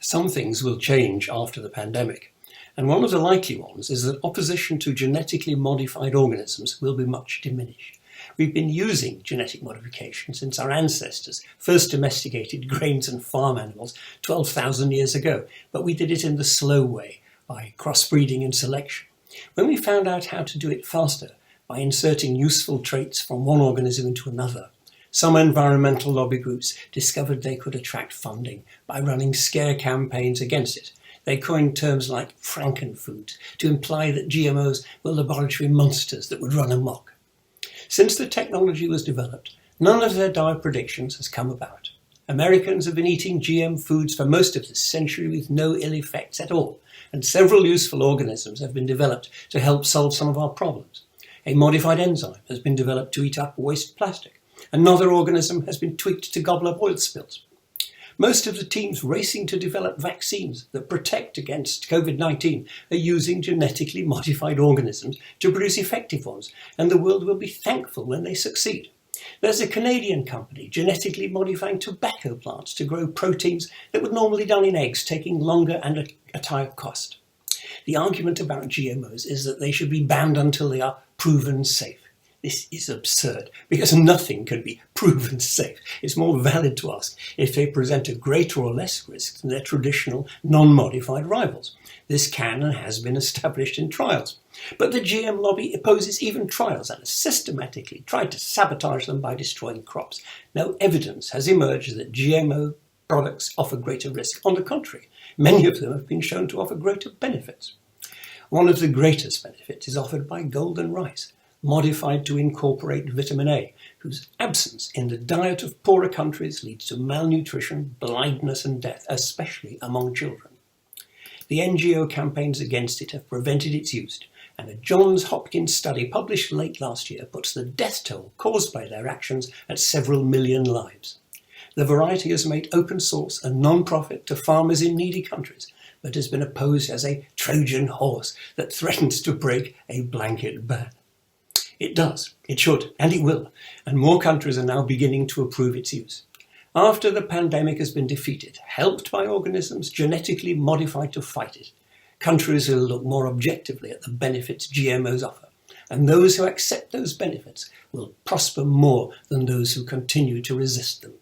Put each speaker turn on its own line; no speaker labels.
Some things will change after the pandemic, and one of the likely ones is that opposition to genetically modified organisms will be much diminished. We've been using genetic modification since our ancestors first domesticated grains and farm animals 12,000 years ago, but we did it in the slow way, by crossbreeding and selection. When we found out how to do it faster, by inserting useful traits from one organism into another, some environmental lobby groups discovered they could attract funding by running scare campaigns against it. They coined terms like franken-foods to imply that GMOs were laboratory monsters that would run amok. Since the technology was developed, none of their dire predictions has come about. Americans have been eating GM foods for most of this century with no ill effects at all, and several useful organisms have been developed to help solve some of our problems. A modified enzyme has been developed to eat up waste plastic. Another organism has been tweaked to gobble up oil spills. Most of the teams racing to develop vaccines that protect against COVID-19 are using genetically modified organisms to produce effective ones, and the world will be thankful when they succeed. There's a Canadian company genetically modifying tobacco plants to grow proteins that would normally be done in eggs, taking longer and at a higher cost. The argument about GMOs is that they should be banned until they are proven safe. This is absurd, because nothing can be proven safe. It's more valid to ask if they present a greater or less risk than their traditional non-modified rivals. This can and has been established in trials. But the GM lobby opposes even trials and has systematically tried to sabotage them by destroying crops. No evidence has emerged that GMO products offer greater risk. On the contrary, many of them have been shown to offer greater benefits. One of the greatest benefits is offered by golden rice, modified to incorporate vitamin A, whose absence in the diet of poorer countries leads to malnutrition, blindness and death, especially among children. The NGO campaigns against it have prevented its use, and a Johns Hopkins study published late last year puts the death toll caused by their actions at several million lives. The variety is made open source and non-profit to farmers in needy countries, but has been opposed as a Trojan horse that threatens to break a blanket ban. It does, it should, and it will, and more countries are now beginning to approve its use. After the pandemic has been defeated, helped by organisms genetically modified to fight it, countries will look more objectively at the benefits GMOs offer, and those who accept those benefits will prosper more than those who continue to resist them.